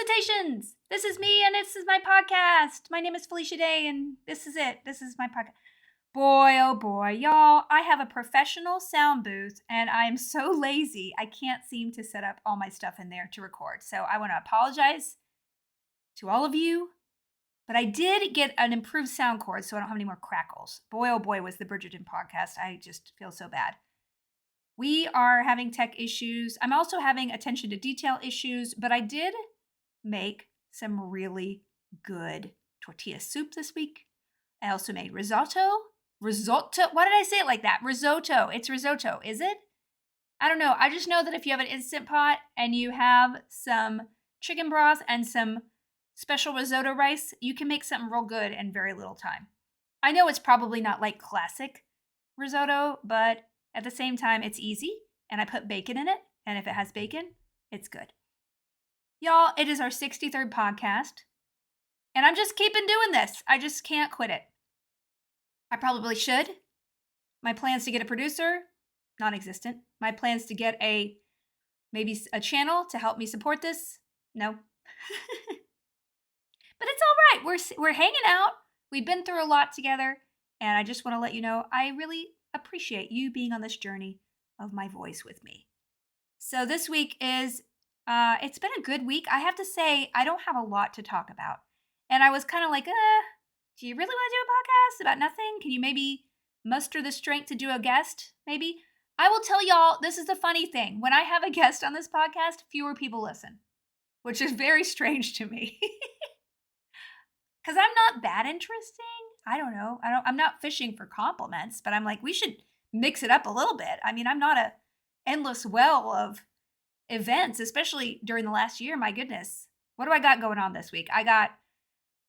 Felicitations! This is me and this is my podcast. My name is Felicia Day and this is it. This is my podcast. Boy, oh boy, y'all, I have a professional sound booth and I'm so lazy I can't seem to set up all my stuff in there to record. So I want to apologize to all of you, but I did get an improved sound cord so I don't have any more crackles. Boy, oh boy, was the Bridgerton podcast. I just feel so bad. We are having tech issues. I'm also having attention to detail issues, but I did make some really good tortilla soup this week. I also made risotto. Risotto? Why did I say it like that? Risotto. It's risotto, is it? I don't know. I just know that if you have an Instant Pot and you have some chicken broth and some special risotto rice, you can make something real good in very little time. I know it's probably not like classic risotto, but at the same time, it's easy, and I put bacon in it, and if it has bacon, it's good. Y'all, it is our 63rd podcast, and I'm just keeping doing this. I just can't quit it. I probably should. My plans to get a producer, non-existent. My plans to get maybe a channel to help me support this, no. But it's all right. We're hanging out. We've been through a lot together, and I just want to let you know I really appreciate you being on this journey of my voice with me. So this week it's been a good week. I have to say, I don't have a lot to talk about. And I was kind of like, do you really want to do a podcast about nothing? Can you maybe muster the strength to do a guest, maybe? I will tell y'all, this is the funny thing. When I have a guest on this podcast, fewer people listen, which is very strange to me. Because I'm not that interesting. I don't know. I'm not fishing for compliments, but I'm like, we should mix it up a little bit. I mean, I'm not a endless well of events, especially during the last year. My goodness. What do I got going on this week? I got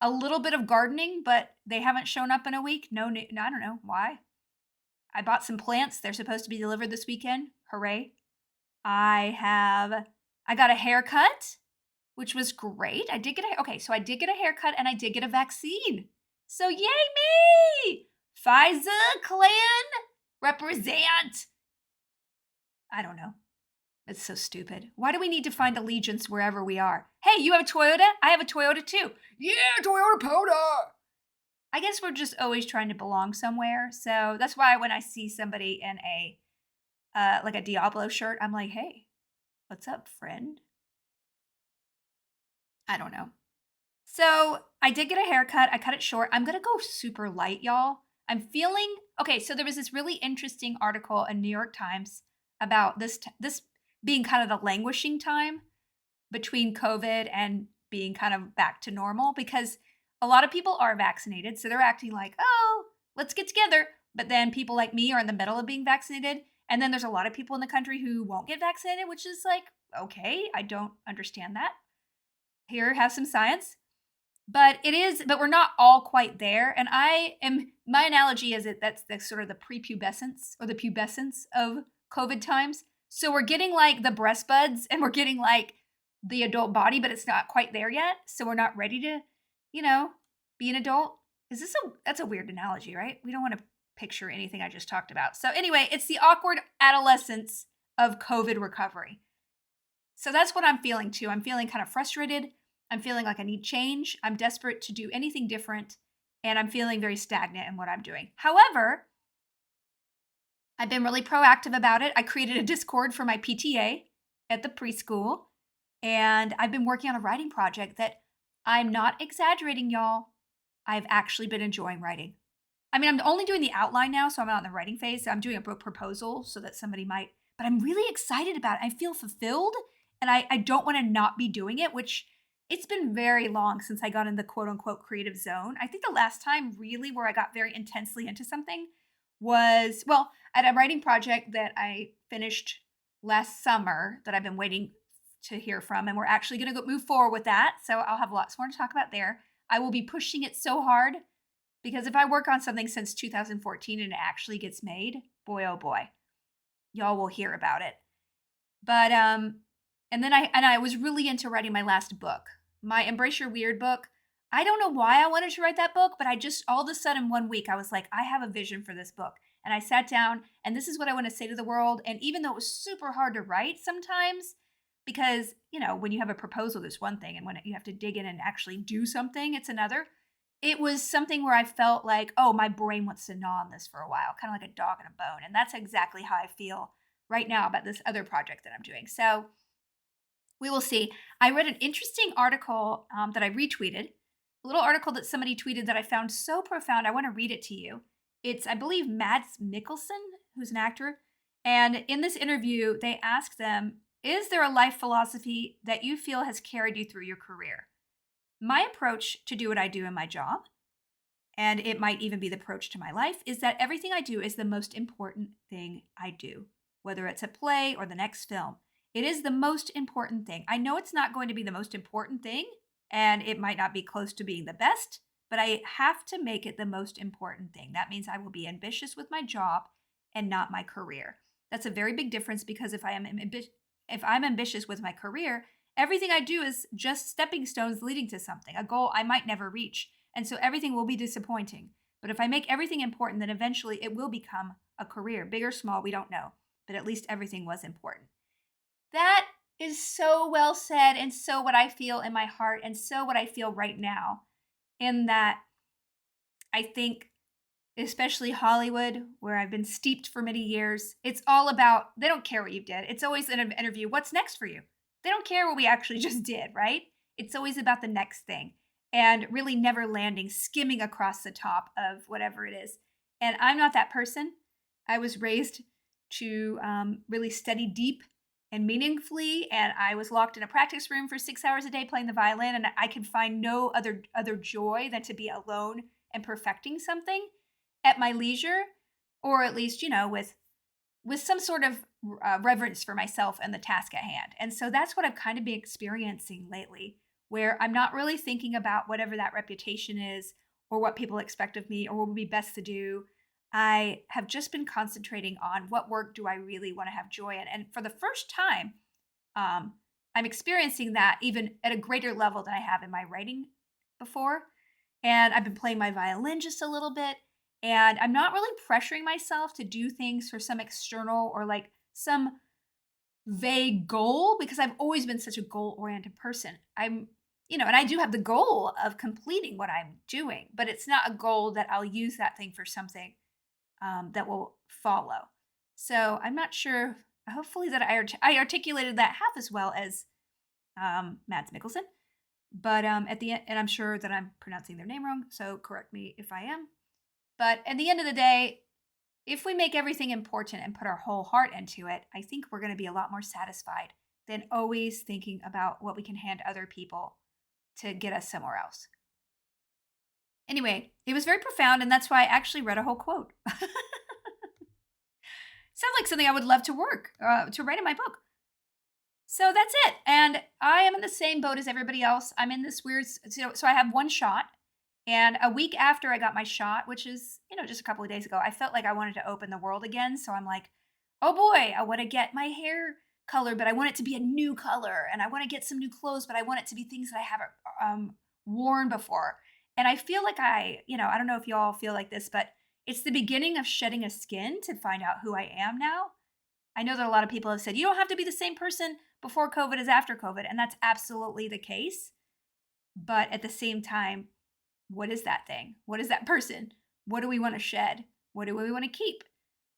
a little bit of gardening, but they haven't shown up in a week. No, I don't know why. I bought some plants. They're supposed to be delivered this weekend. Hooray. I got a haircut, which was great. I did get a haircut and I did get a vaccine. So yay me! Pfizer clan represent. I don't know. It's so stupid. Why do we need to find allegiance wherever we are? Hey, you have a Toyota? I have a Toyota too. Yeah, Toyota powder. I guess we're just always trying to belong somewhere. So that's why when I see somebody in a Diablo shirt, I'm like, hey, what's up, friend? I don't know. So I did get a haircut. I cut it short. I'm going to go super light, y'all. I'm feeling, okay, so there was this really interesting article in New York Times about this being kind of the languishing time between COVID and being kind of back to normal, because a lot of people are vaccinated. So they're acting like, oh, let's get together. But then people like me are in the middle of being vaccinated. And then there's a lot of people in the country who won't get vaccinated, which is like, okay, I don't understand that. Here, have some science. But we're not all quite there. And my analogy is that's the sort of the prepubescence or the pubescence of COVID times. So we're getting like the breast buds and we're getting like the adult body, but it's not quite there yet. So we're not ready to, be an adult. That's a weird analogy, right? We don't want to picture anything I just talked about. So anyway, it's the awkward adolescence of COVID recovery. So that's what I'm feeling too. I'm feeling kind of frustrated. I'm feeling like I need change. I'm desperate to do anything different. And I'm feeling very stagnant in what I'm doing. However, I've been really proactive about it. I created a Discord for my PTA at the preschool. And I've been working on a writing project that I'm not exaggerating, y'all. I've actually been enjoying writing. I mean, I'm only doing the outline now, so I'm not in the writing phase. So I'm doing a book proposal so that somebody might, but I'm really excited about it. I feel fulfilled and I don't want to not be doing it, which it's been very long since I got in the quote unquote creative zone. I think the last time really where I got very intensely into something was, at a writing project that I finished last summer that I've been waiting to hear from. And we're actually going to move forward with that. So I'll have lots more to talk about there. I will be pushing it so hard because if I work on something since 2014 and it actually gets made, boy, oh boy, y'all will hear about it. But, and then I was really into writing my last book, my Embrace Your Weird book. I don't know why I wanted to write that book, but I just, all of a sudden 1 week, I was like, I have a vision for this book. And I sat down and this is what I want to say to the world. And even though it was super hard to write sometimes, because, when you have a proposal, there's one thing, and when you have to dig in and actually do something, it's another. It was something where I felt like, oh, my brain wants to gnaw on this for a while, kind of like a dog in a bone. And that's exactly how I feel right now about this other project that I'm doing. So we will see. I read an interesting article that I retweeted, a little article that somebody tweeted that I found so profound. I want to read it to you. It's, I believe, Mads Mikkelsen, who's an actor. And in this interview, they asked them, is there a life philosophy that you feel has carried you through your career? My approach to do what I do in my job, and it might even be the approach to my life, is that everything I do is the most important thing I do, whether it's a play or the next film. It is the most important thing. I know it's not going to be the most important thing, and it might not be close to being the best, but I have to make it the most important thing. That means I will be ambitious with my job and not my career. That's a very big difference, because if I'm ambitious with my career, everything I do is just stepping stones leading to something, a goal I might never reach. And so everything will be disappointing. But if I make everything important, then eventually it will become a career. Big or small, we don't know. But at least everything was important. That is so well said, and so what I feel in my heart, and so what I feel right now. In that, I think, especially Hollywood, where I've been steeped for many years, it's all about, they don't care what you did. It's always in an interview, what's next for you? They don't care what we actually just did, right? It's always about the next thing, and really never landing, skimming across the top of whatever it is. And I'm not that person. I was raised to really study deep and meaningfully, and I was locked in a practice room for 6 hours a day playing the violin, and I could find no other joy than to be alone and perfecting something at my leisure, or at least, with some sort of reverence for myself and the task at hand. And so that's what I've kind of been experiencing lately, where I'm not really thinking about whatever that reputation is, or what people expect of me, or what would be best to do. I have just been concentrating on what work do I really want to have joy in. And for the first time, I'm experiencing that even at a greater level than I have in my writing before. And I've been playing my violin just a little bit. And I'm not really pressuring myself to do things for some external or like some vague goal, because I've always been such a goal-oriented person. And I do have the goal of completing what I'm doing, but it's not a goal that I'll use that thing for something that will follow. So I'm not sure. Hopefully that I articulated that half as well as Mads Mikkelsen. But at the end, and I'm sure that I'm pronouncing their name wrong, so correct me if I am. But at the end of the day, if we make everything important and put our whole heart into it, I think we're going to be a lot more satisfied than always thinking about what we can hand other people to get us somewhere else. Anyway, it was very profound, and that's why I actually read a whole quote. Sounds like something I would love to write in my book. So that's it. And I am in the same boat as everybody else. I'm in this weird, so I have one shot. And a week after I got my shot, which is, just a couple of days ago, I felt like I wanted to open the world again. So I'm like, oh boy, I want to get my hair colored, but I want it to be a new color. And I want to get some new clothes, but I want it to be things that I haven't worn before. And I feel like I don't know if you all feel like this, but it's the beginning of shedding a skin to find out who I am now. I know that a lot of people have said, you don't have to be the same person before COVID as after COVID. And that's absolutely the case. But at the same time, what is that thing? What is that person? What do we want to shed? What do we want to keep?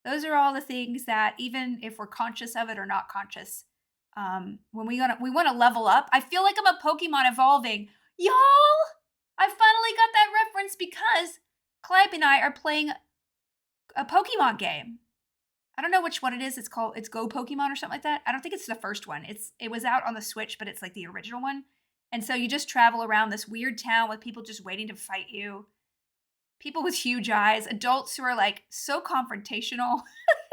Those are all the things that, even if we're conscious of it or not conscious, when we want to level up. I feel like I'm a Pokemon evolving. Y'all, I finally got that reference because Clyde and I are playing a Pokemon game. I don't know which one it is. It's Go Pokemon or something like that. I don't think it's the first one. It was out on the Switch, but it's like the original one. And so you just travel around this weird town with people just waiting to fight you. People with huge eyes, adults who are like so confrontational.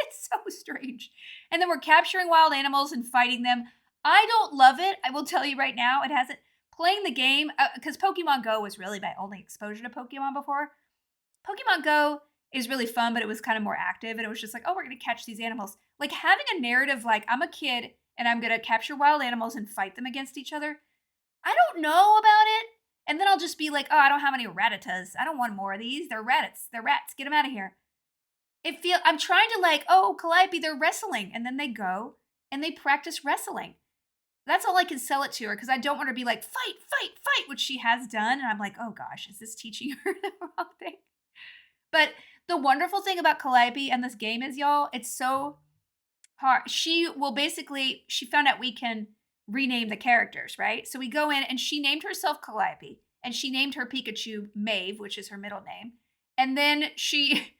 It's so strange. And then we're capturing wild animals and fighting them. I don't love it. I will tell you right now, it hasn't. Playing the game, because Pokemon Go was really my only exposure to Pokemon before. Pokemon Go is really fun, but it was kind of more active. And it was just like, oh, we're going to catch these animals. Like having a narrative like I'm a kid and I'm going to capture wild animals and fight them against each other. I don't know about it. And then I'll just be like, oh, I don't have any Rattatas. I don't want more of these. They're rabbits. They're rats. Get them out of here. I'm trying to like, oh, Calliope, they're wrestling. And then they go and they practice wrestling. that's all I can sell it to her because I don't want her to be like, fight, fight, fight, which she has done. And I'm like, oh gosh, is this teaching her the wrong thing? But the wonderful thing about Calliope and this game is, y'all, it's so hard. She will basically, she found out we can rename the characters, right? So we go in and she named herself Calliope and she named her Pikachu Maeve, which is her middle name. And then she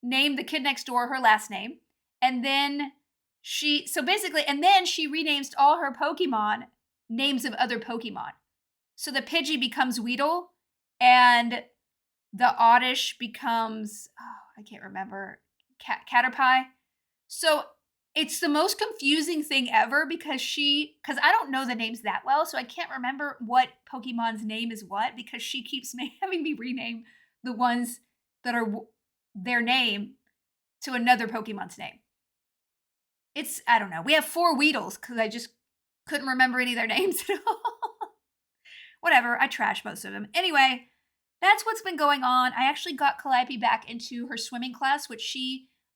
named the kid next door her last name. And then so basically, and then she renames all her Pokemon names of other Pokemon. So the Pidgey becomes Weedle and the Oddish becomes, oh, I can't remember, Caterpie. So it's the most confusing thing ever because I don't know the names that well, so I can't remember what Pokemon's name is what because she keeps having me rename the ones that are their name to another Pokemon's name. I don't know. We have 4 Weedles because I just couldn't remember any of their names at all. Whatever, I trash most of them. Anyway, that's what's been going on. I actually got Calliope back into her swimming class, which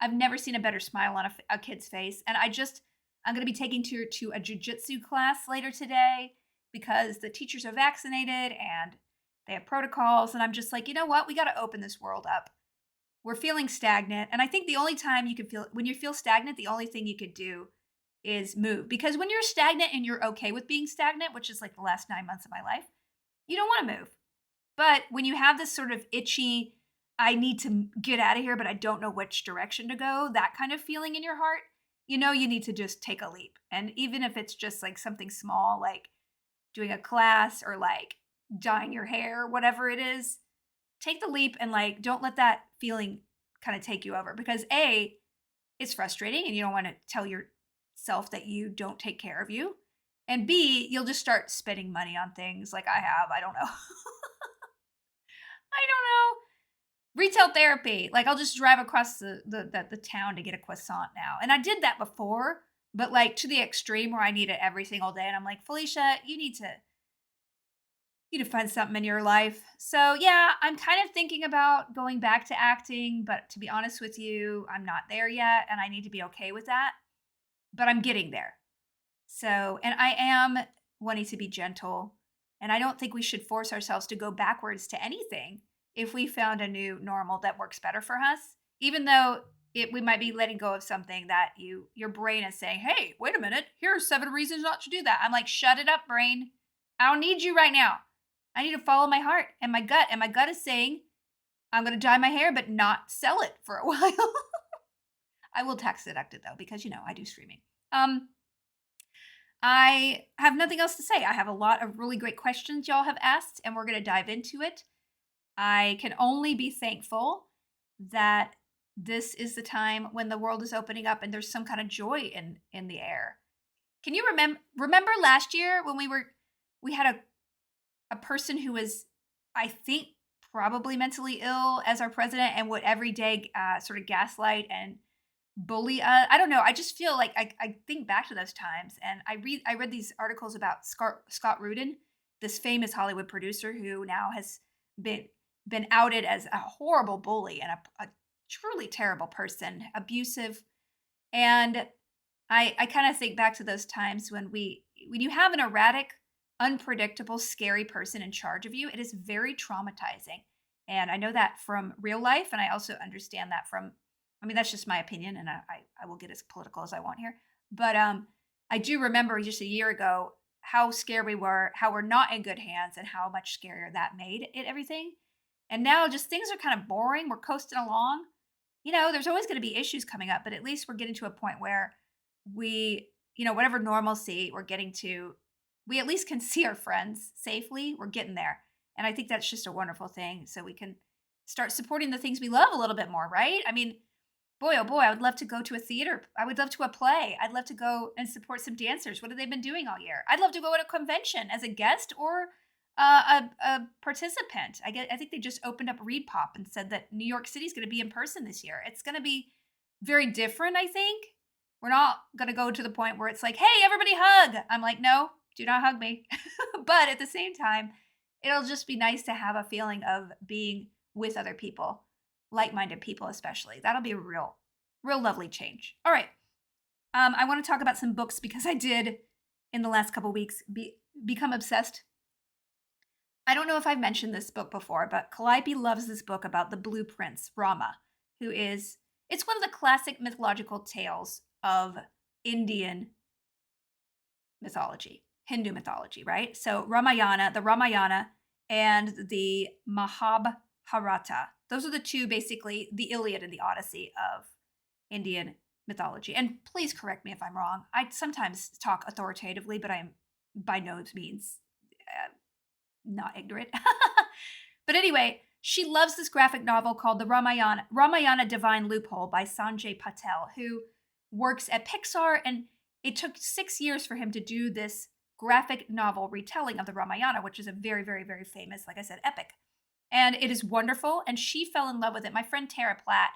I've never seen a better smile on a kid's face. And I'm going to be taking her to a jiu-jitsu class later today because the teachers are vaccinated and they have protocols. And I'm just like, you know what? We got to open this world up. We're feeling stagnant. And I think the only time when you feel stagnant, the only thing you could do is move. Because when you're stagnant and you're okay with being stagnant, which is like the last 9 months of my life, you don't want to move. But when you have this sort of itchy, I need to get out of here, but I don't know which direction to go, that kind of feeling in your heart, you need to just take a leap. And even if it's just like something small, like doing a class or like dyeing your hair, whatever it is, take the leap and like, don't let that feeling kind of take you over because A, it's frustrating and you don't want to tell yourself that you don't take care of you. And B, you'll just start spending money on things like I have. I don't know. I don't know. Retail therapy. Like I'll just drive across the town to get a croissant now. And I did that before, but like to the extreme where I need it every single day. And I'm like, Felicia, you need to find something in your life. So yeah, I'm kind of thinking about going back to acting, but to be honest with you, I'm not there yet. And I need to be okay with that. But I'm getting there. So, and I am wanting to be gentle. And I don't think we should force ourselves to go backwards to anything if we found a new normal that works better for us, even though we might be letting go of something that your brain is saying, hey, wait a minute, here are 7 reasons not to do that. I'm like, shut it up, brain. I don't need you right now. I need to follow my heart and my gut. And my gut is saying, I'm going to dye my hair, but not sell it for a while. I will tax deduct it though, because I do streaming. I have nothing else to say. I have a lot of really great questions y'all have asked, and we're going to dive into it. I can only be thankful that this is the time when the world is opening up and there's some kind of joy in the air. Can you remember last year when we had a person who was, I think, probably mentally ill as our president and would every day sort of gaslight and bully us? I don't know. I just feel like I think back to those times, and I read these articles about Scott Rudin, this famous Hollywood producer who now has been outed as a horrible bully and a truly terrible person, abusive. And I kind of think back to those times when you have an erratic, unpredictable, scary person in charge of you, it is very traumatizing. And I know that from real life, and I also understand that from, that's just my opinion, and I will get as political as I want here. But I do remember just a year ago how scared we were, how we're not in good hands, and how much scarier that made everything. And now just things are kind of boring. We're coasting along. There's always going to be issues coming up, but at least we're getting to a point where we, whatever normalcy we're getting to, we at least can see our friends safely. We're getting there. And I think that's just a wonderful thing. So we can start supporting the things we love a little bit more, right? Boy, oh boy, I would love to go to a theater. I would love to a play. I'd love to go and support some dancers. What have they been doing all year? I'd love to go at a convention as a guest or a participant. I think they just opened up Reed Pop and said that New York City is going to be in person this year. It's going to be very different, I think. We're not going to go to the point where it's like, hey, everybody hug. I'm like, no, do not hug me. But at the same time, it'll just be nice to have a feeling of being with other people, like-minded people especially. That'll be a real lovely change. All right. I want to talk about some books because I did in the last couple weeks become obsessed. I don't know if I've mentioned this book before, but Calliope loves this book about the Blue Prince, Rama, who is, it's one of the classic mythological tales of Indian mythology, Hindu mythology, right? So Ramayana, the Ramayana, and the Mahabharata. Those are the two, basically, the Iliad and the Odyssey of Indian mythology. And please correct me if I'm wrong. I sometimes talk authoritatively, but I am by no means not ignorant. But anyway, she loves this graphic novel called the Ramayana Divine Loophole by Sanjay Patel, who works at Pixar, and it took 6 years for him to do this graphic novel retelling of the Ramayana, which is a very, very, very famous, like I said, epic. And it is wonderful, and she fell in love with it. My friend Tara Platt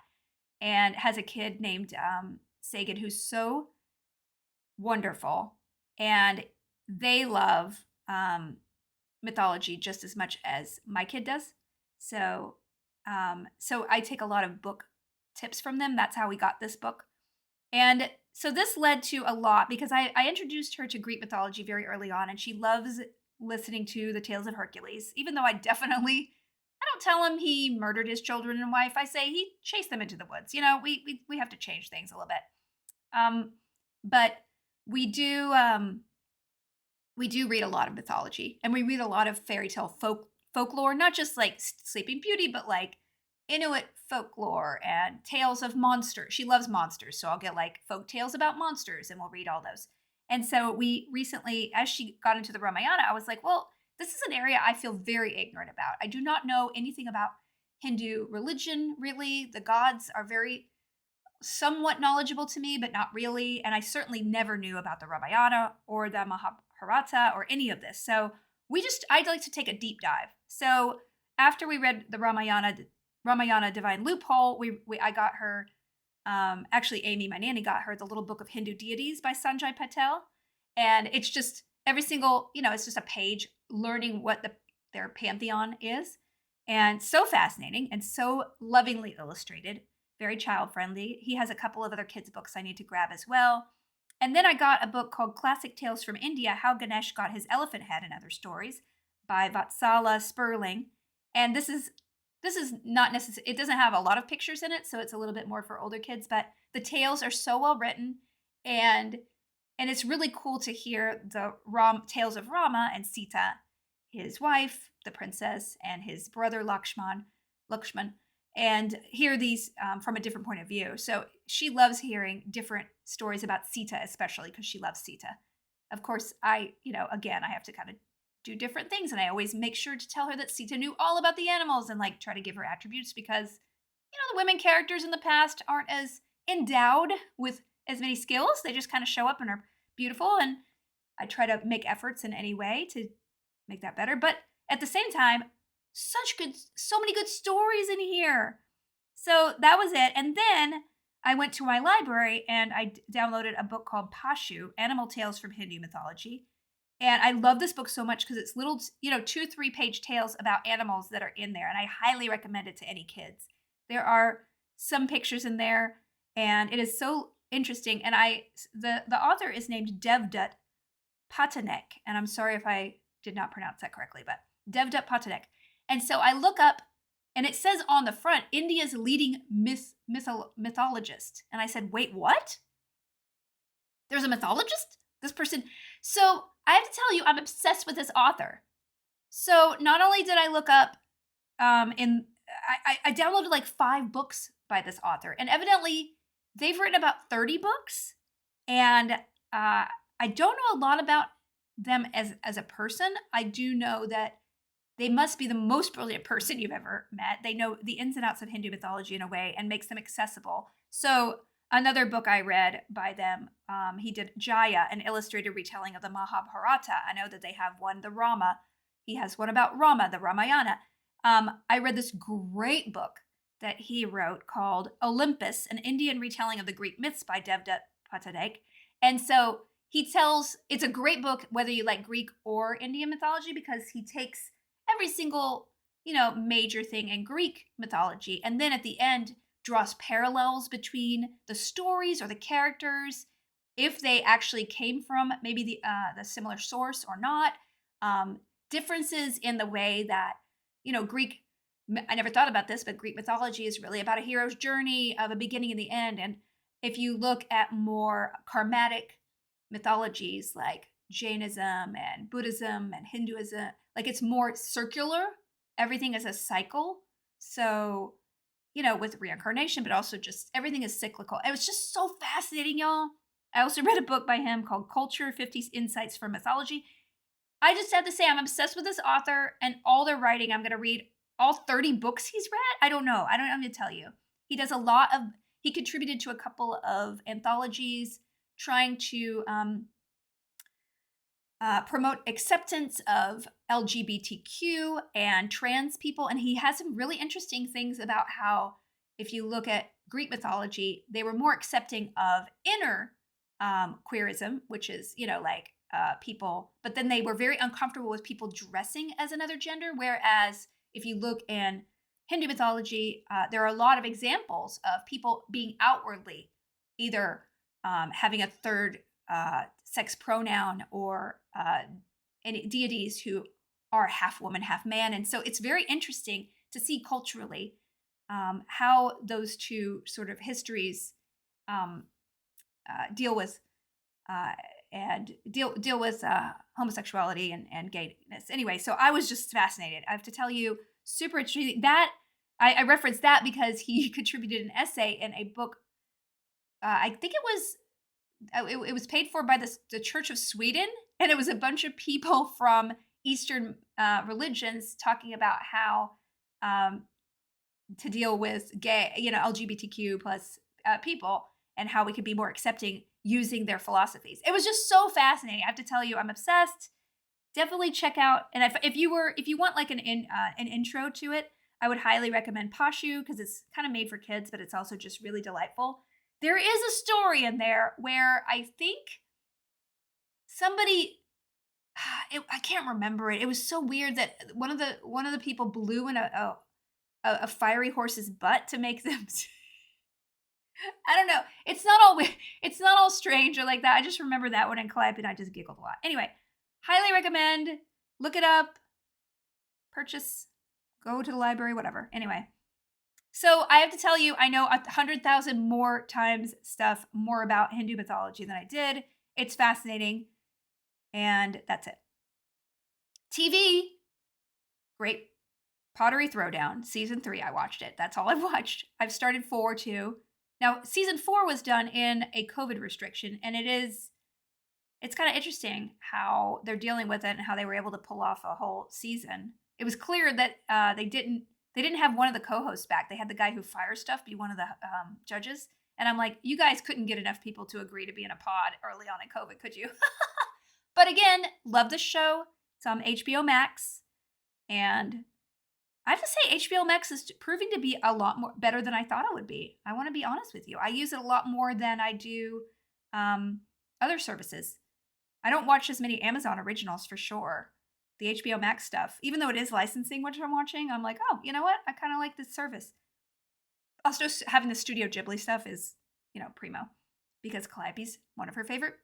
and has a kid named Sagan, who's so wonderful, and they love mythology just as much as my kid does. So I take a lot of book tips from them. That's how we got this book. And so this led to a lot, because I introduced her to Greek mythology very early on, and she loves listening to the tales of Hercules, even though I don't tell him he murdered his children and wife. I say he chased them into the woods. You know, we have to change things a little bit. But we do read a lot of mythology, and we read a lot of fairy tale folklore, not just like Sleeping Beauty, but like Inuit folklore and tales of monsters. She loves monsters, so I'll get like folk tales about monsters, and we'll read all those. And so we recently, as she got into the Ramayana, I was like, well, this is an area I feel very ignorant about. I do not know anything about Hindu religion, really. The gods are very somewhat knowledgeable to me, but not really. And I certainly never knew about the Ramayana or the Mahabharata or any of this. So I'd like to take a deep dive. So after we read the Ramayana Divine Loophole, I got her, actually Amy, my nanny, got her the little book of Hindu Deities by Sanjay Patel. And it's just every single, it's just a page learning what their pantheon is. And so fascinating and so lovingly illustrated, very child friendly. He has a couple of other kids' books I need to grab as well. And then I got a book called Classic Tales from India, How Ganesh Got His Elephant Head and Other Stories by Vatsala, Sperling. And this is not necessary. It doesn't have a lot of pictures in it, so it's a little bit more for older kids, but the tales are so well written, and it's really cool to hear the tales of Rama and Sita, his wife, the princess, and his brother Lakshman, and hear these from a different point of view. So she loves hearing different stories about Sita, especially because she loves Sita. Of course, again, I have to kind of do different things, and I always make sure to tell her that Sita knew all about the animals and like try to give her attributes, because the women characters in the past aren't as endowed with as many skills. They just kind of show up and are beautiful, and I try to make efforts in any way to make that better. But at the same time, so many good stories in here. So that was it. And then I went to my library and I downloaded a book called Pashu, Animal Tales from Hindu Mythology. And I love this book so much because it's little, 2-3 page tales about animals that are in there. And I highly recommend it to any kids. There are some pictures in there, and it is so interesting. And the author is named Devdutt Pattanaik. And I'm sorry if I did not pronounce that correctly, but Devdutt Pattanaik. And so I look up, and it says on the front, India's leading mythologist. And I said, wait, what? There's a mythologist? This person. So I have to tell you, I'm obsessed with this author. So not only did I look up, I downloaded like 5 books by this author. And evidently, they've written about 30 books. And I don't know a lot about them as a person. I do know that they must be the most brilliant person you've ever met. They know the ins and outs of Hindu mythology in a way and makes them accessible. So another book I read by them, he did Jaya, an illustrated retelling of the Mahabharata. I know that they have one, the Rama. He has one about Rama, the Ramayana. I read this great book that he wrote called Olympus, an Indian retelling of the Greek myths by Devdutt Pattanaik. And so it's a great book whether you like Greek or Indian mythology, because he takes every single, major thing in Greek mythology, and then at the end draws parallels between the stories or the characters if they actually came from maybe the similar source or not. Um, Differences in the way that Greek. I never thought about this, but Greek mythology is really about a hero's journey of a beginning and the end. And if you look at more karmatic mythologies like Jainism and Buddhism and Hinduism, like it's more circular. Everything is a cycle. So, with reincarnation, but also just everything is cyclical. It was just so fascinating, y'all. I also read a book by him called Culture 50 Insights from Mythology. I just have to say, I'm obsessed with this author and all their writing. I'm going to read all 30 books he's read. I don't know. I don't know how to tell you. He does a lot of, he contributed to a couple of anthologies trying to promote acceptance of LGBTQ and trans people. And he has some really interesting things about how, if you look at Greek mythology, they were more accepting of inner queerism, which is, people, but then they were very uncomfortable with people dressing as another gender. Whereas if you look in Hindu mythology, there are a lot of examples of people being outwardly either having a third sex pronoun or any deities who are half woman, half man. And so it's very interesting to see culturally how those two sort of histories deal with homosexuality and gayness. Anyway, so I was just fascinated. I have to tell you, super interesting. That I referenced that because he contributed an essay in a book. I think it was paid for by the Church of Sweden, and it was a bunch of people from Eastern religions talking about how to deal with gay, LGBTQ plus people, and how we could be more accepting using their philosophies. It was just so fascinating. I have to tell you, I'm obsessed. Definitely check out. And if you want like an intro to it, I would highly recommend Pashu because it's kind of made for kids, but it's also just really delightful. There is a story in there where I think somebody, I can't remember it. It was so weird that one of the people blew in a fiery horse's butt to make them. I don't know. It's not all strange or like that. I just remember that one in Calliope and I just giggled a lot. Anyway, highly recommend. Look it up. Purchase. Go to the library. Whatever. Anyway. So I have to tell you, I know 100,000 more times more about Hindu mythology than I did. It's fascinating. And that's it. TV. Great. Pottery Throwdown. Season 3. I watched it. That's all I've watched. I've started 4 too. Now, season 4 was done in a COVID restriction, and it's kind of interesting how they're dealing with it and how they were able to pull off a whole season. It was clear that they didn't have one of the co-hosts back. They had the guy who fires stuff be one of the judges. And I'm like, you guys couldn't get enough people to agree to be in a pod early on in COVID, could you? But again, love this show. It's on HBO Max. And I have to say, HBO Max is proving to be a lot more better than I thought it would be. I want to be honest with you. I use it a lot more than I do other services. I don't watch as many Amazon originals for sure. The HBO Max stuff, even though it is licensing, which I'm watching, I'm like, oh, you know what? I kind of like this service. Also, having the Studio Ghibli stuff is, primo. Because Calliope's one of her favorite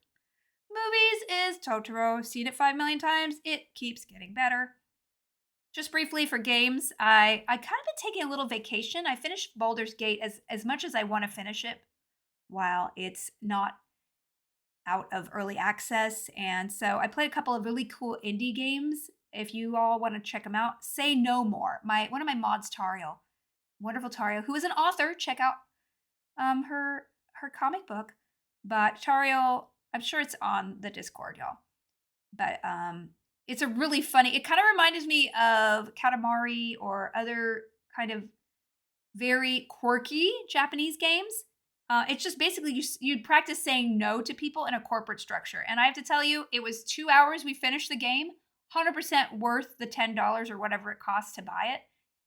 movies is Totoro. Seen it 5 million times. It keeps getting better. Just briefly for games, I kind of been taking a little vacation. I finished Baldur's Gate as much as I want to finish it while it's not out of early access. And so I played a couple of really cool indie games. If you all want to check them out, Say No More. One of my mods, Tariel, wonderful Tariel, who is an author. Check out her comic book. But Tariel, I'm sure it's on the Discord, y'all. But it's a really funny, it kind of reminds me of Katamari or other kind of very quirky Japanese games. It's just basically you'd practice saying no to people in a corporate structure. And I have to tell you, it was 2 hours we finished the game, 100% worth the $10 or whatever it costs to buy it.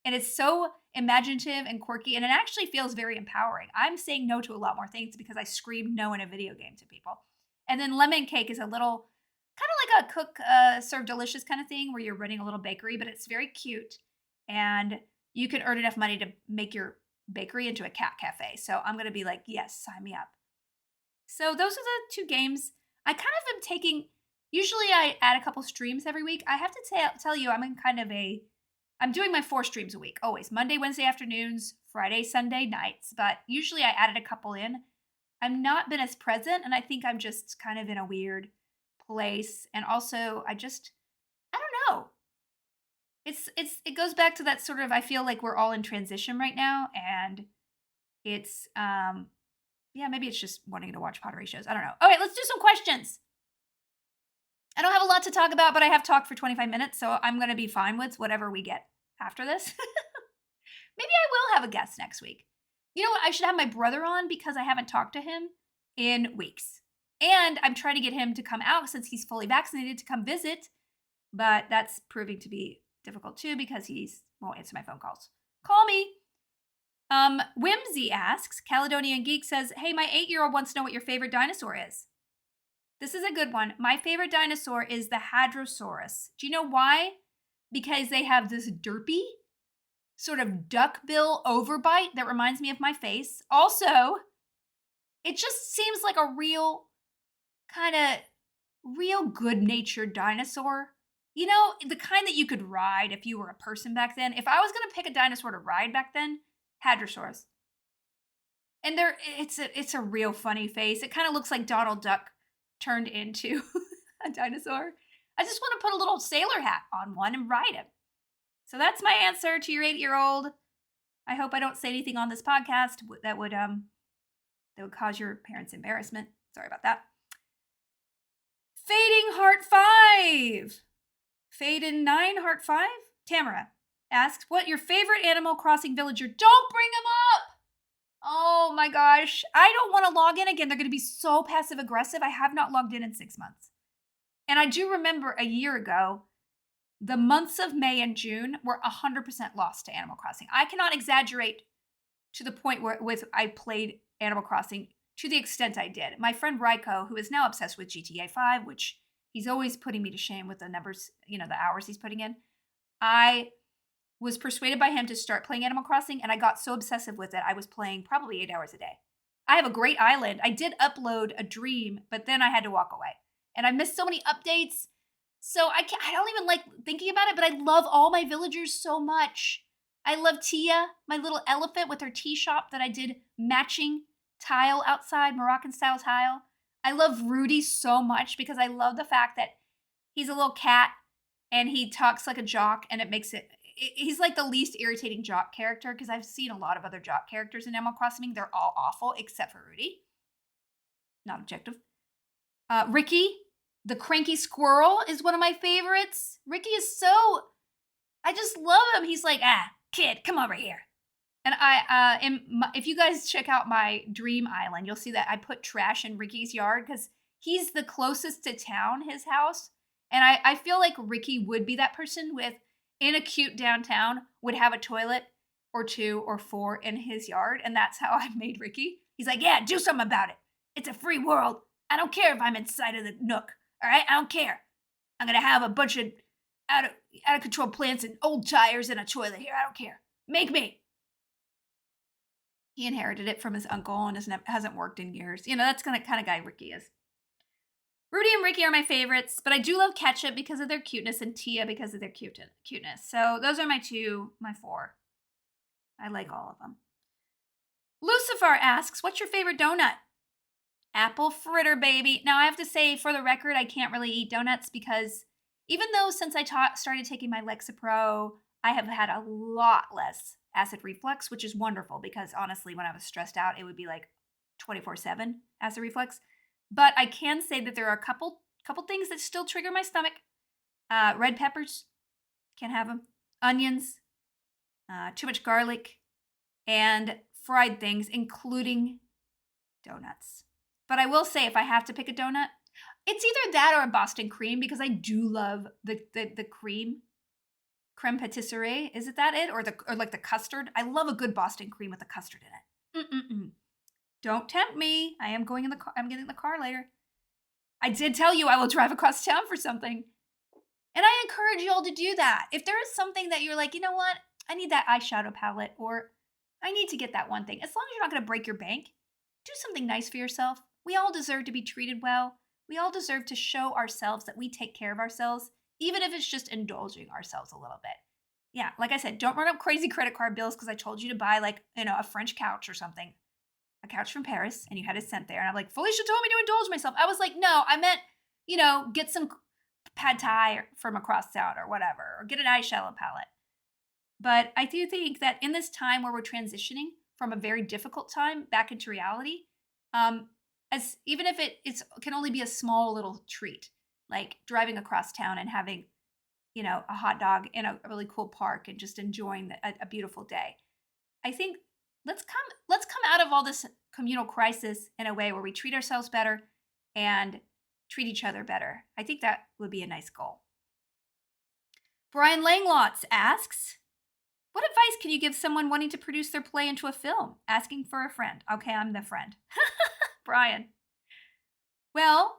And it's so imaginative and quirky, and it actually feels very empowering. I'm saying no to a lot more things because I screamed no in a video game to people. And then Lemon Cake is a little kind of like a cook, serve delicious kind of thing where you're running a little bakery, but it's very cute. And you can earn enough money to make your bakery into a cat cafe. So I'm going to be like, yes, sign me up. So those are the two games. I kind of am taking. Usually, I add a couple streams every week. I have to tell you, I'm in kind of a. I'm doing my 4 streams a week, always Monday, Wednesday afternoons, Friday, Sunday nights. But usually, I added a couple in. I'm not been as present, and I think I'm just kind of in a weird place. And also, I don't know. It goes back to that sort of. I feel like we're all in transition right now, and it's yeah, maybe it's just wanting to watch pottery shows. I don't know. Okay, let's do some questions. I don't have a lot to talk about, but I have talked for 25 minutes, so I'm going to be fine with whatever we get after this. Maybe I will have a guest next week. You know what? I should have my brother on because I haven't talked to him in weeks. And I'm trying to get him to come out since he's fully vaccinated to come visit, but that's proving to be difficult too because he won't answer my phone calls. Call me. Whimsy asks, Caledonian Geek says, hey, my 8-year-old wants to know what your favorite dinosaur is. This is a good one. My favorite dinosaur is the Hadrosaurus. Do you know why? Because they have this derpy sort of duckbill overbite that reminds me of my face. Also, it just seems like a real good-natured dinosaur. You know, the kind that you could ride if you were a person back then. If I was going to pick a dinosaur to ride back then, Hadrosaurus. And it's a real funny face. It kind of looks like Donald Duck turned into a dinosaur. I just want to put a little sailor hat on one and ride him. So that's my answer to your 8-year-old. I hope I don't say anything on this podcast that would cause your parents embarrassment. Sorry about that. Fading Heart 5. Faden 9 Heart 5. Tamara asks, what your favorite Animal Crossing villager? Don't bring him up! Oh my gosh. I don't want to log in again. They're going to be so passive aggressive. I have not logged in 6 months. And I do remember a year ago, the months of May and June were 100% lost to Animal Crossing. I cannot exaggerate to the point where I played Animal Crossing to the extent I did. My friend Ryko, who is now obsessed with GTA 5, which he's always putting me to shame with the numbers, the hours he's putting in. I was persuaded by him to start playing Animal Crossing, and I got so obsessive with it, I was playing probably 8 hours a day. I have a great island. I did upload a dream, but then I had to walk away. And I missed so many updates. So I don't even like thinking about it, but I love all my villagers so much. I love Tia, my little elephant with her tea shop that I did matching tile outside, Moroccan style tile. I love Rudy so much because I love the fact that he's a little cat and he talks like a jock, and it makes it he's like the least irritating jock character because I've seen a lot of other jock characters in Animal Crossing. They're all awful except for Rudy. Not objective. Ricky, the cranky squirrel, is one of my favorites. Ricky is I just love him. He's like, kid, come over here. And if you guys check out my dream island, you'll see that I put trash in Ricky's yard because he's the closest to town, his house. And I feel like Ricky would be that person in a cute downtown, would have a toilet or 2 or 4 in his yard. And that's how I made Ricky. He's like, yeah, do something about it. It's a free world. I don't care if I'm inside of the nook. All right? I don't care. I'm going to have a bunch of out of control plants and old tires and a toilet here. I don't care. Make me. He inherited it from his uncle and hasn't worked in years. That's the kind of guy Ricky is. Rudy and Ricky are my favorites, but I do love Ketchup because of their cuteness and Tia because of their cuteness. So those are my 4. I like all of them. Lucifer asks, what's your favorite donut? Apple fritter, baby. Now, I have to say, for the record, I can't really eat donuts because even though since I started taking my Lexapro, I have had a lot less acid reflux, which is wonderful because honestly, when I was stressed out, it would be like 24/7 acid reflux. But I can say that there are a couple things that still trigger my stomach. Red peppers, can't have them. Onions, too much garlic, and fried things, including donuts. But I will say, if I have to pick a donut, it's either that or a Boston cream because I do love the creme patisserie. Is it that it or like the custard? I love a good Boston cream with the custard in it. Don't tempt me. I am going in the car. I'm getting in the car later. I did tell you I will drive across town for something. And I encourage you all to do that. If there is something that you're like, you know what? I need that eyeshadow palette, or I need to get that one thing. As long as you're not going to break your bank, do something nice for yourself. we all deserve to be treated well. We all deserve to show ourselves that we take care of ourselves, even if it's just indulging ourselves a little bit. Yeah, like I said, don't run up crazy credit card bills because I told you to buy like, a French couch or something, a couch from Paris, and you had it sent there. And I'm like, Felicia told me to indulge myself. I was like, no, I meant, get some pad thai from across town or whatever, or get an eyeshadow palette. But I do think that in this time where we're transitioning from a very difficult time back into reality, as even if it can only be a small little treat, like driving across town and having, a hot dog in a really cool park and just enjoying a beautiful day. I think let's come out of all this communal crisis in a way where we treat ourselves better and treat each other better. I think that would be a nice goal. Brian Langlots asks, what advice can you give someone wanting to produce their play into a film? Asking for a friend. Okay, I'm the friend. Brian. Well,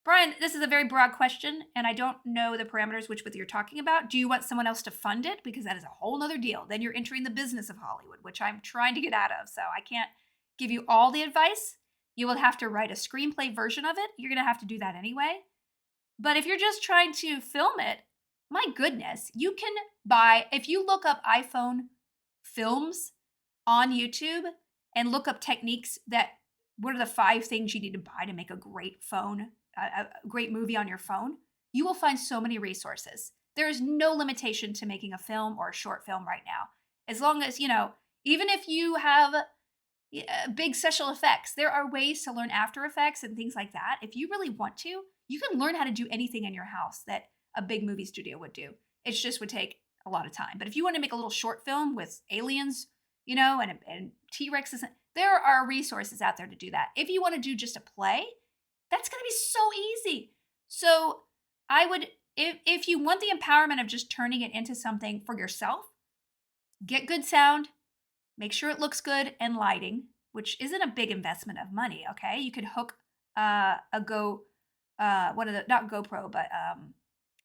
Brian, this is a very broad question, and I don't know the parameters which you're talking about. Do you want someone else to fund it? Because that is a whole other deal. Then you're entering the business of Hollywood, which I'm trying to get out of. So I can't give you all the advice. You will have to write a screenplay version of it. You're going to have to do that anyway. But if you're just trying to film it, my goodness, you can buy, if you look up iPhone films on YouTube and look up techniques what are the 5 things you need to buy to make a great a great movie on your phone, you will find so many resources. There is no limitation to making a film or a short film right now. As long as, even if you have big special effects, there are ways to learn After Effects and things like that. If you really want to, you can learn how to do anything in your house that a big movie studio would do. It just would take a lot of time. But if you want to make a little short film with aliens, and T-Rexes, there are resources out there to do that. If you want to do just a play, that's going to be so easy. So I would, if you want the empowerment of just turning it into something for yourself, get good sound, make sure it looks good, and lighting, which isn't a big investment of money, okay? You could hook not GoPro, but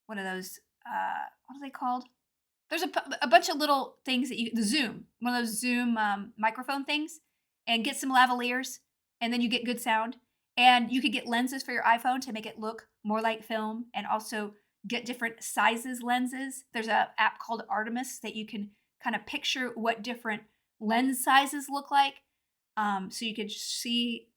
one of those, what are they called? There's a bunch of little things the Zoom, one of those Zoom microphone things, and get some lavaliers, and then you get good sound. And you could get lenses for your iPhone to make it look more like film, and also get different sizes lenses. There's an app called Artemis that you can kind of picture what different lens sizes look like. So you could see,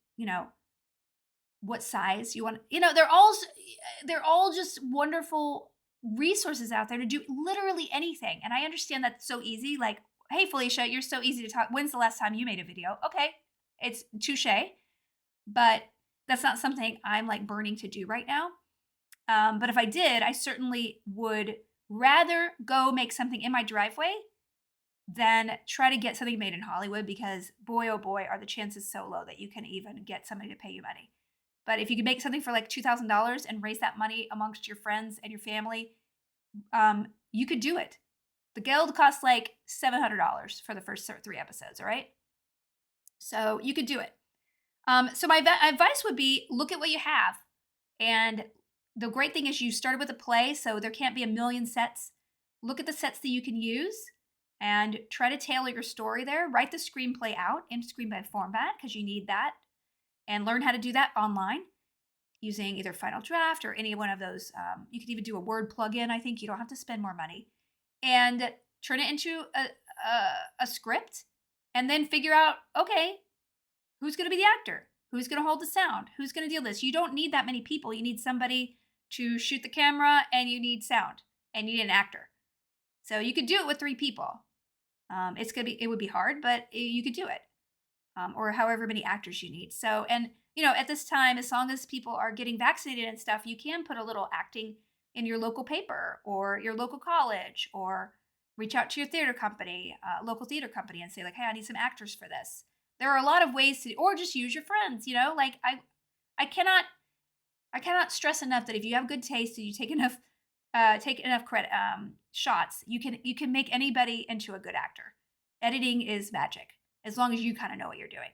what size you want. They're all just wonderful resources out there to do literally anything. And I understand that's so easy. Like, hey, Felicia, you're so easy to talk. When's the last time you made a video? Okay, it's touche. But that's not something I'm like burning to do right now. But if I did, I certainly would rather go make something in my driveway than try to get something made in Hollywood, because boy, oh boy, are the chances so low that you can even get somebody to pay you money. But if you could make something for like $2,000 and raise that money amongst your friends and your family, you could do it. The guild costs like $700 for the first 3 episodes, all right? So you could do it. So my advice would be, look at what you have. And the great thing is you started with a play, so there can't be a million sets. Look at the sets that you can use and try to tailor your story there. Write the screenplay out in screenplay format, because you need that. And learn how to do that online using either Final Draft or any one of those. You could even do a Word plugin. I think you don't have to spend more money. And turn it into a script, and then figure out, okay, who's going to be the actor? Who's going to hold the sound? Who's going to deal with this? You don't need that many people. You need somebody to shoot the camera, and you need sound, and you need an actor. So you could do it with 3 people. It would be hard, but you could do it. Or however many actors you need. So, and at this time, as long as people are getting vaccinated and stuff, you can put a little acting in your local paper or your local college, or reach out to your theater company, local theater company, and say like, hey, I need some actors for this. There are a lot of ways to, or just use your friends, like I cannot stress enough that if you have good taste and you take enough credit, shots, you can make anybody into a good actor. Editing is magic, as long as you kind of know what you're doing.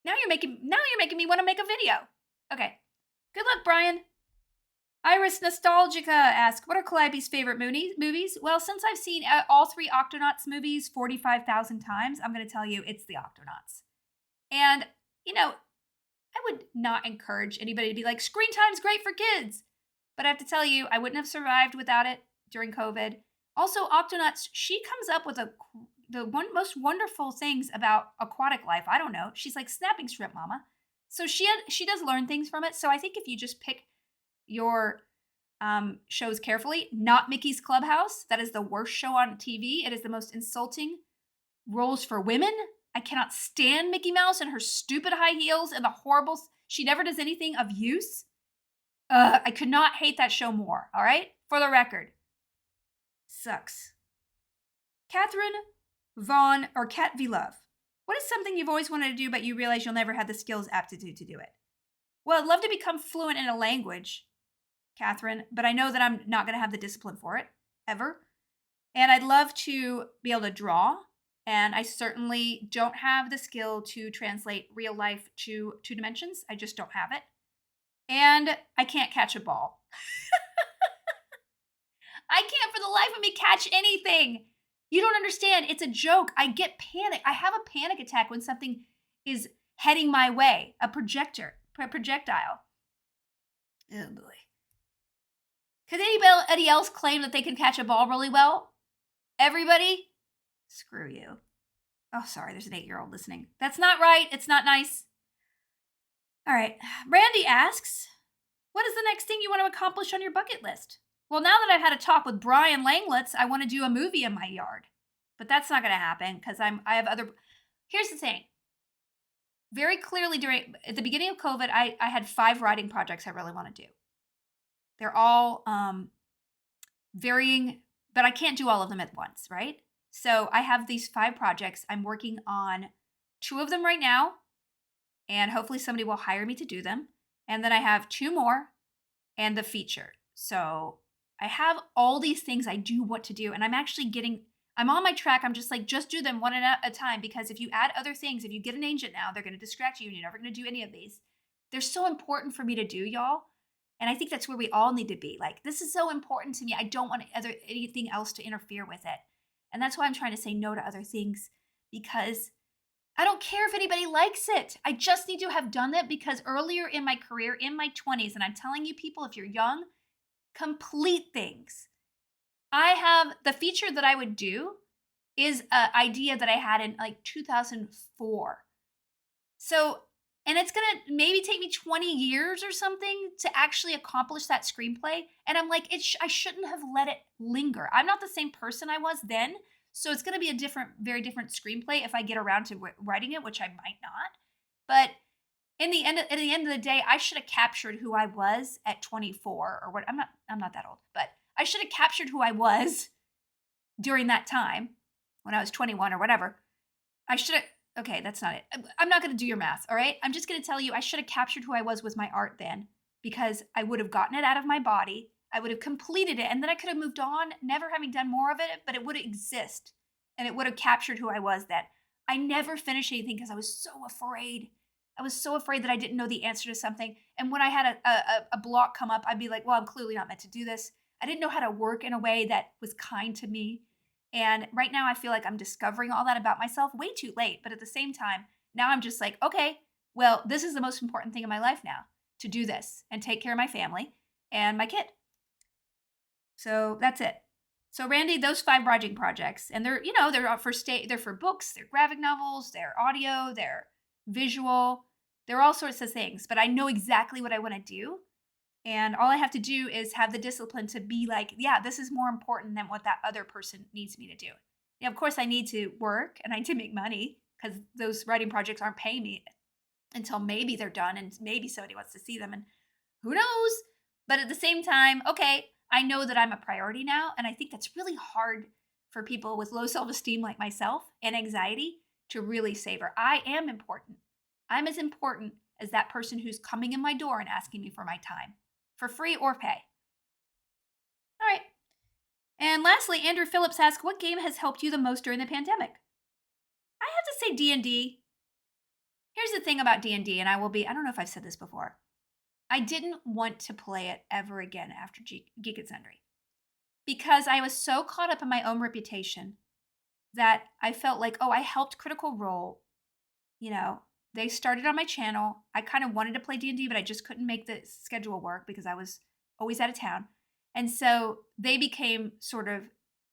Now you're making me want to make a video. Okay. Good luck, Brian. Iris Nostalgica asks, what are Calliope's favorite movies? Well, since I've seen all 3 Octonauts movies 45,000 times, I'm going to tell you it's the Octonauts. And, I I would not encourage anybody to be like, screen time's great for kids. But I have to tell you, I wouldn't have survived without it during COVID. Also, Octonauts, she comes up with most wonderful things about aquatic life. I don't know. She's like snapping shrimp mama. So she does learn things from it. So I think if you just pick your shows carefully, not Mickey's Clubhouse, that is the worst show on TV. It is the most insulting roles for women. I cannot stand Mickey Mouse and her stupid high heels and the horrible. She never does anything of use. I could not hate that show more. All right, for the record, sucks. Catherine Vaughn or Cat V Love. What is something you've always wanted to do, but you realize you'll never have the skills aptitude to do it? Well, I'd love to become fluent in a language, Catherine, but I know that I'm not going to have the discipline for it ever. And I'd love to be able to draw. And I certainly don't have the skill to translate real life to 2 dimensions. I just don't have it. And I can't catch a ball. I can't for the life of me catch anything. You don't understand. It's a joke. I get panic. I have a panic attack when something is heading my way, a projectile. Oh boy. Could anybody else claim that they can catch a ball really well? Everybody? Screw you. Oh, sorry, there's an 8-year-old listening. That's not right. It's not nice. All right. Randy asks, what is the next thing you want to accomplish on your bucket list? Well, now that I've had a talk with Brian Langlitz, I want to do a movie in my yard. But that's not going to happen because I have other... Here's the thing. Very clearly at the beginning of COVID, I had 5 writing projects I really want to do. They're all varying, but I can't do all of them at once, right? So I have these 5 projects. I'm working on 2 of them right now, and hopefully somebody will hire me to do them. And then I have 2 more and the feature. So I have all these things I do want to do, and I'm on my track. I'm just like, just do them one at a time, because if you add other things, if you get an agent now, they're going to distract you and you're never going to do any of these. They're so important for me to do, y'all. And I think that's where we all need to be. Like, this is so important to me. I don't want anything else to interfere with it. And that's why I'm trying to say no to other things, because I don't care if anybody likes it. I just need to have done it, because earlier in my career, in my 20s, and I'm telling you people, if you're young, complete things. I have the feature that I would do is an idea that I had in like 2004. So, and it's going to maybe take me 20 years or something to actually accomplish that screenplay. And I'm like, I shouldn't have let it linger. I'm not the same person I was then. So it's going to be a very different screenplay if I get around to writing it, which I might not. But at the end of the day, I should have captured who I was at 24 or what. I'm not that old, but I should have captured who I was during that time when I was 21 or whatever. I should have. Okay, that's not it. I'm not going to do your math, all right? I'm just going to tell you I should have captured who I was with my art then, because I would have gotten it out of my body. I would have completed it, and then I could have moved on, never having done more of it, but it would exist, and it would have captured who I was then. I never finished anything because I was so afraid. I was so afraid that I didn't know the answer to something, and when I had a block come up, I'd be like, well, I'm clearly not meant to do this. I didn't know how to work in a way that was kind to me. And right now I feel like I'm discovering all that about myself way too late. But at the same time, now I'm just like, okay, well, this is the most important thing in my life now, to do this and take care of my family and my kid. So that's it. So Randy, those 5 writing projects, and they're they're for books, they're graphic novels, they're audio, they're visual, they're all sorts of things. But I know exactly what I want to do. And all I have to do is have the discipline to be like, yeah, this is more important than what that other person needs me to do. Yeah, of course, I need to work and I need to make money, because those writing projects aren't paying me until maybe they're done and maybe somebody wants to see them, and who knows? But at the same time, okay, I know that I'm a priority now. And I think that's really hard for people with low self-esteem like myself and anxiety to really savor. I am important. I'm as important as that person who's coming in my door and asking me for my time, for free or pay. All right. And lastly, Andrew Phillips asks, what game has helped you the most during the pandemic? I have to say D&D. Here's the thing about D&D, and I don't know if I've said this before. I didn't want to play it ever again after Geek and Sundry, because I was so caught up in my own reputation that I felt like, oh, I helped Critical Role, they started on my channel. I kind of wanted to play D&D, but I just couldn't make the schedule work because I was always out of town. And so they became sort of,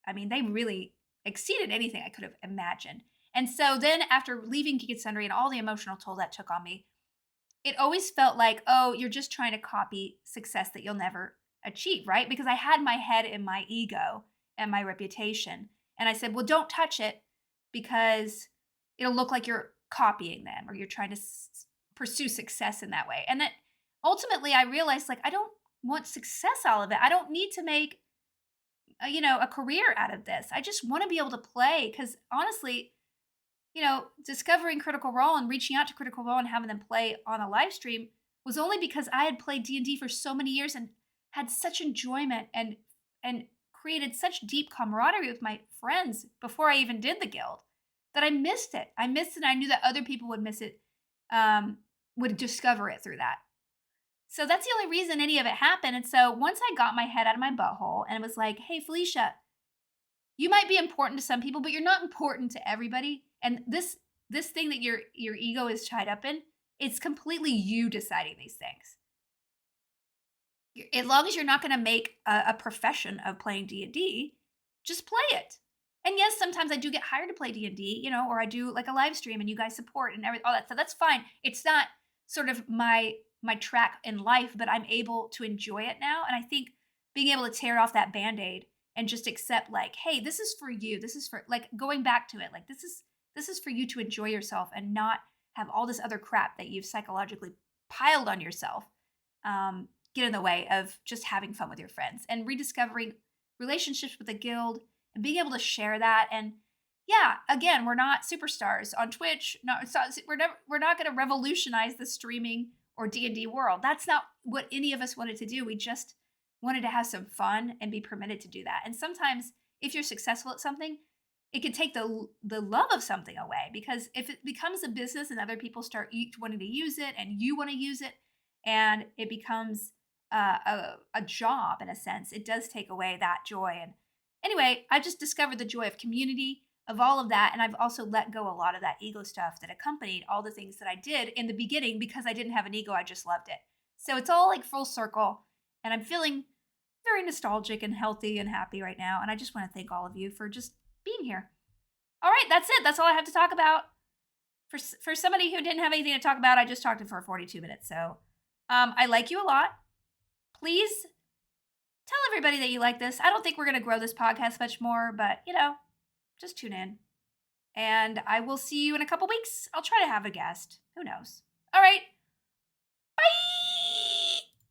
I mean, they really exceeded anything I could have imagined. And so then after leaving Geek and Sundry and all the emotional toll that took on me, it always felt like, oh, you're just trying to copy success that you'll never achieve, right? Because I had my head in my ego and my reputation. And I said, well, don't touch it because it'll look like you're copying them or you're trying to pursue success in that way. And that ultimately I realized, like, I don't want success out of it. I don't need to make a career out of this. I just want to be able to play because honestly, discovering Critical Role and reaching out to Critical Role and having them play on a live stream was only because I had played D&D for so many years and had such enjoyment and created such deep camaraderie with my friends before I even did the guild that I missed it. I missed it. And I knew that other people would miss it, would discover it through that. So that's the only reason any of it happened. And so once I got my head out of my butthole and it was like, hey, Felicia, you might be important to some people, but you're not important to everybody. And this thing that your ego is tied up in, it's completely you deciding these things. As long as you're not going to make a profession of playing D&D, just play it. And yes, sometimes I do get hired to play D&D, or I do like a live stream and you guys support and all that stuff. That's fine. It's not sort of my track in life, but I'm able to enjoy it now. And I think being able to tear off that Band-Aid and just accept, like, hey, this is for you. This is for, like, going back to it. Like, this is for you to enjoy yourself and not have all this other crap that you've psychologically piled on yourself get in the way of just having fun with your friends and rediscovering relationships with the guild and being able to share that. And yeah, again, we're not superstars on Twitch. We're not going to revolutionize the streaming or D&D world. That's not what any of us wanted to do. We just wanted to have some fun and be permitted to do that. And sometimes if you're successful at something, it can take the love of something away, because if it becomes a business and other people start wanting to use it and you want to use it and it becomes a job in a sense, it does take away that joy. And anyway, I just discovered the joy of community, of all of that. And I've also let go a lot of that ego stuff that accompanied all the things that I did in the beginning because I didn't have an ego. I just loved it. So it's all like full circle. And I'm feeling very nostalgic and healthy and happy right now. And I just want to thank all of you for just being here. All right, that's it. That's all I have to talk about. For somebody who didn't have anything to talk about, I just talked for 42 minutes. So I like you a lot. Please tell everybody that you like this. I don't think we're going to grow this podcast much more, but, just tune in. And I will see you in a couple weeks. I'll try to have a guest. Who knows? All right. Bye.